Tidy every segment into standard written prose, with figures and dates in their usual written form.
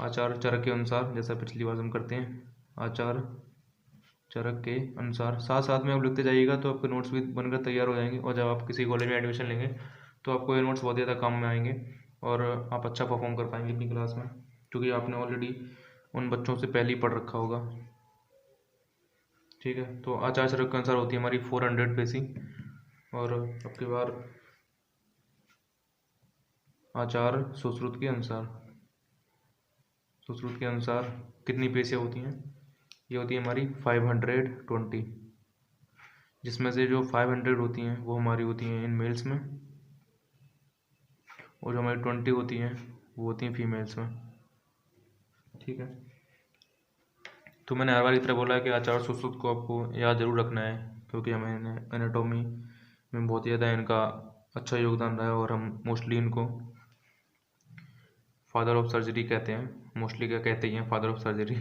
आचार चरक के अनुसार, जैसा पिछली बार हम करते हैं, आचार चरक के अनुसार साथ साथ में आप लिखते जाइएगा तो आपके नोट्स भी बनकर तैयार हो जाएंगे। और जब आप किसी कॉलेज में एडमिशन लेंगे तो आपको ये नोट्स बहुत ज़्यादा काम में आएंगे और आप अच्छा परफॉर्म कर पाएंगे अपनी क्लास में, क्योंकि आपने ऑलरेडी उन बच्चों से पहले ही पढ़ रखा होगा। ठीक है, तो आचार चरक के अनुसार होती है हमारी 400 पेसी। और अब की बार आचार सुश्रुत के अनुसार, सुश्रुत के अनुसार कितनी पेशियाँ होती हैं? ये होती है हमारी 520, जिसमें से जो 500 होती हैं वो हमारी होती हैं इन मेल्स में, और जो हमारी 20 होती हैं वो होती हैं फीमेल्स में। ठीक है, तो मैंने हर बार की तरह बोला है कि आचार सुश्रुत को आपको याद जरूर रखना है, क्योंकि हमें एनाटॉमी में बहुत ज़्यादा इनका अच्छा योगदान रहा है और हम मोस्टली इनको फादर ऑफ सर्जरी कहते हैं। मोस्टली क्या कहते ही हैं, फादर ऑफ सर्जरी।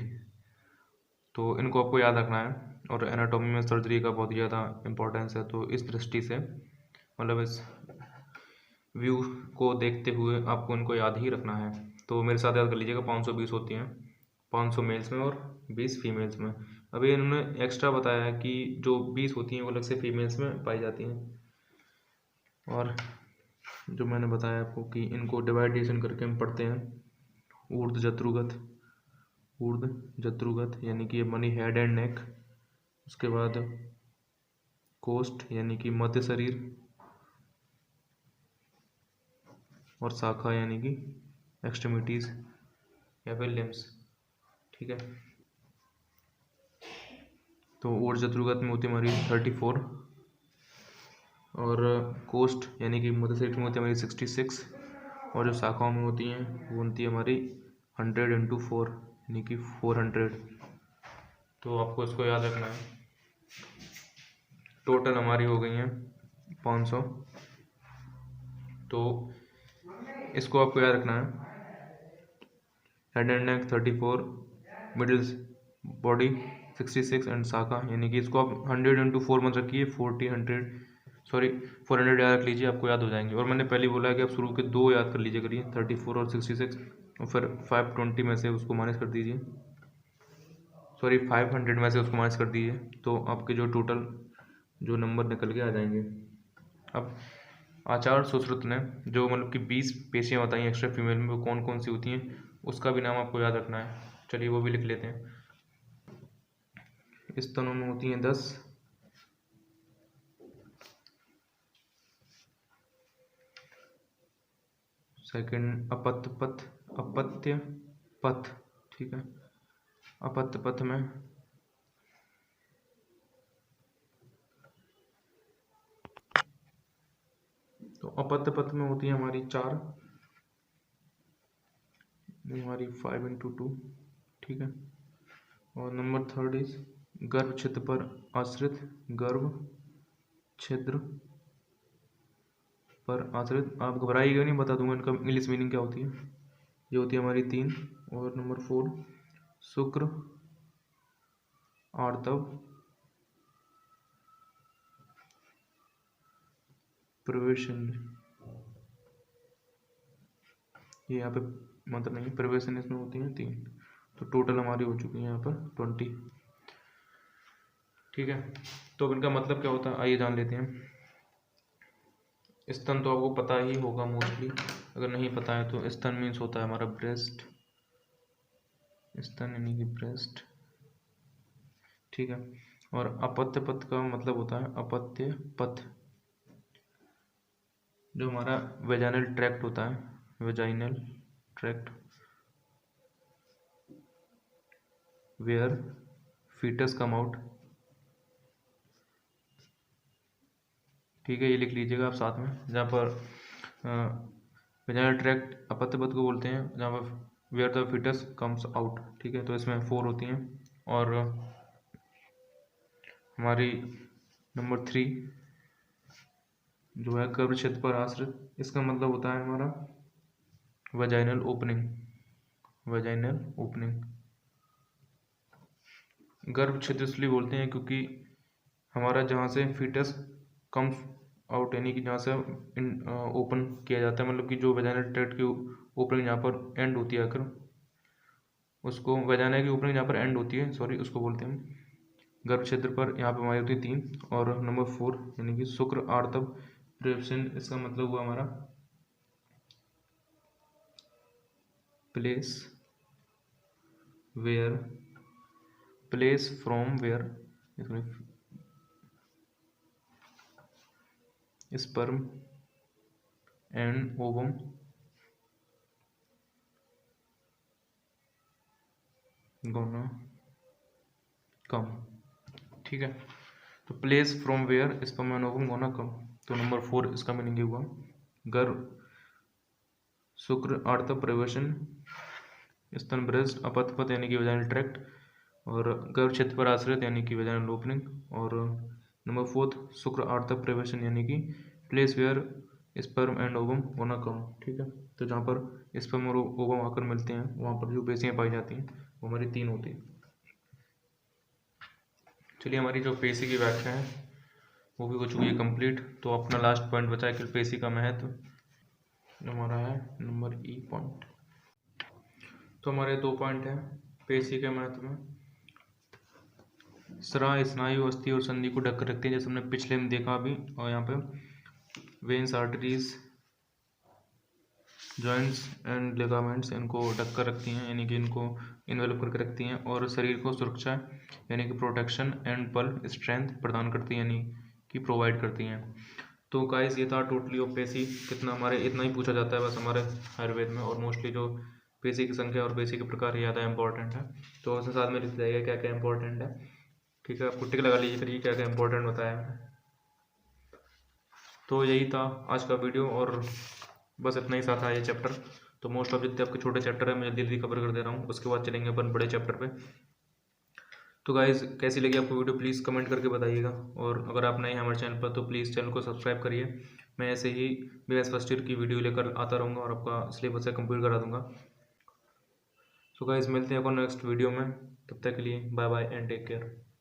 तो इनको आपको याद रखना है, और एनाटॉमी में सर्जरी का बहुत ज़्यादा इम्पोर्टेंस है। तो इस दृष्टि से, मतलब इस व्यू को देखते हुए आपको इनको याद ही रखना है। तो मेरे साथ याद कर लीजिएगा, 520 होती हैं, 500 मेल्स में और 20 फीमेल्स में। अभी इन्होंने एक्स्ट्रा बताया है कि जो 20 होती हैं वो अलग से फीमेल्स में पाई जाती हैं। और जो मैंने बताया आपको कि इनको डिवाइडेशन करके हम पढ़ते हैं ऊर्ध्व जत्रुगत, ऊर्ध्व जत्रुगत यानी कि मनी हेड एंड नेक, उसके बाद कोस्ट यानी कि मध्य शरीर, और शाखा यानी कि एक्सट्रीमिटीज या फिर लिम्स। ठीक है, तो ऊर्ध्व जत्रुगत में होती है हमारी 34, और कोस्ट यानी कि मध्य शरीर में होती है हमारी 66, और जो शाखाओं में होती हैं वो होती है हमारी 100 × 4 यानी कि 400। तो आपको इसको याद रखना है। टोटल हमारी हो गई हैं 500, तो इसको आपको याद रखना है। Head and neck 34, middle body 66 and शाखा, यानी कि इसको आप 100 × 4 मत रखिए, 400 याद रख लीजिए, आपको याद हो जाएंगे। और मैंने पहले बोला है कि आप शुरू के दो याद कर लीजिए करिए, 34 और 66, और फिर 520 में से उसको माइनस कर दीजिए, 500 में से उसको माइनस कर दीजिए, तो आपके जो टोटल जो नंबर निकल के आ जाएंगे। अब आचार सुश्रुत ने जो मतलब कि 20 पेशियाँ बताई एक्स्ट्रा फीमेल में, वो कौन कौन सी होती हैं उसका भी नाम आपको याद रखना है। चलिए वो भी लिख लेते हैं। स्तनों में होती हैं 10, सेकंड अपत्य पथ। ठीक है, अपत्य पथ में तो अपत्य पथ में होती है हमारी 4, हमारी 5 × 2। ठीक है, और नंबर 3 इज गर्भ छिद्र पर आश्रित, गर्भ छिद्र पर आश्रित। आप घबराइएगा नहीं, बता दूंगा इनका इंग्लिश मीनिंग क्या होती है। ये होती है हमारी 3। और नंबर 4 शुक्र आर्तव प्रवेशन, ये यहाँ पे मतलब नहीं, प्रवेशन इसमें होती है 3। तो टोटल हमारी हो चुकी है यहाँ पर 20। ठीक है, तो इनका मतलब क्या होता है आइए जान लेते हैं। स्तन तो आपको पता ही होगा मोस्टली, अगर नहीं पता है तो स्तन मीन्स होता है हमारा ब्रेस्ट, स्तन यानी कि ब्रेस्ट। ठीक है, और अपत्य पथ का मतलब होता है अपत्य पथ, जो हमारा वेजाइनल ट्रैक्ट होता है, vaginal tract where fetus come out. ठीक है, ये लिख लीजिएगा आप साथ में, जहाँ पर वेजाइनल ट्रैक्ट अपत्य पथ को बोलते हैं, जहाँ पर where the fetus comes out. ठीक है, तो इसमें 4 होती हैं। और हमारी नंबर 3 जो है गर्भ क्षेत्र पर आश्रित, इसका मतलब होता है हमारा वेजाइनल ओपनिंग, वेजाइनल ओपनिंग। गर्भ क्षेत्र इसलिए बोलते हैं क्योंकि हमारा जहाँ से फीटस कम्स आउट यानी कि जहाँ से ओपन किया जाता है, मतलब कि जो वेजाइनल ट्रैक्ट की ओपनिंग जहाँ पर एंड होती है आकर, उसको वजाना की ओपनिंग जहाँ पर एंड होती है, सॉरी, उसको बोलते हैं गर्भ क्षेत्र पर। यहाँ पे हमारी होती है 3। और नंबर 4 यानी कि शुक्र आर्तव प्रेवशन, इसका मतलब हुआ हमारा place from where sperm and ovum gonna come. ठीक है, तो place from where sperm and ovum gonna come. तो नंबर 4 इसका मीनिंग हुआ गर्भ, शुक्र आर्तव प्रवेशन, स्तन ब्रेस्ट, अपत्यपथ यानी कि वेजाइनल ट्रैक्ट, और गर्भ क्षेत्र पर आश्रित यानी कि वेजाइनल ओपनिंग, और नंबर 4 शुक्र आर्तव प्रवेशन यानी कि place where sperm and ovum होना कम। ठीक है, तो जहाँ पर स्पर्म और ओवम आकर मिलते हैं वहाँ पर जो पेशियाँ पाई जाती हैं वो हमारी 3 होती हैं। चलिए, हमारी जो पेशी की व्याख्या है वो भी हो चुकी है कंप्लीट। तो अपना लास्ट पॉइंट बचा है कि पेशी का महत्व हमारा है नंबर ई पॉइंट। तो हमारे 2 पॉइंट हैं पेशी के महत्व में। स्राव स्नायु, अस्थि और संधि को ढक कर रखते हैं, जैसे हमने पिछले में देखा अभी। और यहाँ पे veins, arteries, joints and ligaments इनको ढक कर रखती हैं, यानी कि इनको इन्वेल्प करके रखती हैं। और शरीर को सुरक्षा यानी कि प्रोटेक्शन एंड बल स्ट्रेंथ प्रदान करती हैं, यानी कि प्रोवाइड करती हैं। तो गाइस, ये था टोटली ऑफ पेशी। कितना हमारे इतना ही पूछा जाता है बस हमारे आयुर्वेद में। और मोस्टली जो पेशी की संख्या और पेशी के प्रकार ज़्यादा इंपॉर्टेंट है। तो उसके साथ में लिख जाइएगा क्या क्या इंपॉर्टेंट है। ठीक है, आपको टिक लगा लीजिए करिए क्या क्या इंपॉर्टेंट बताया है। तो यही था आज का वीडियो, और बस इतना ही साथ था ये चैप्टर। तो मोस्ट ऑफ जितने आपके छोटे चैप्टर है मैं जल्दी जल्दी कवर कर दे रहा हूँ, उसके बाद चलेंगे अपन बड़े चैप्टर पे। तो गाइज़, कैसी लगी आपको वीडियो प्लीज़ कमेंट करके बताइएगा। और अगर आप नए हैं हमारे चैनल पर तो प्लीज़ चैनल को सब्सक्राइब करिए। मैं ऐसे ही BS फर्स्ट ईयर की वीडियो लेकर आता रहूँगा और आपका सिलेबस कंप्लीट करा दूँगा। तो गाइज़, मिलते हैं अपन नेक्स्ट वीडियो में। तब तक के लिए bye bye and take care.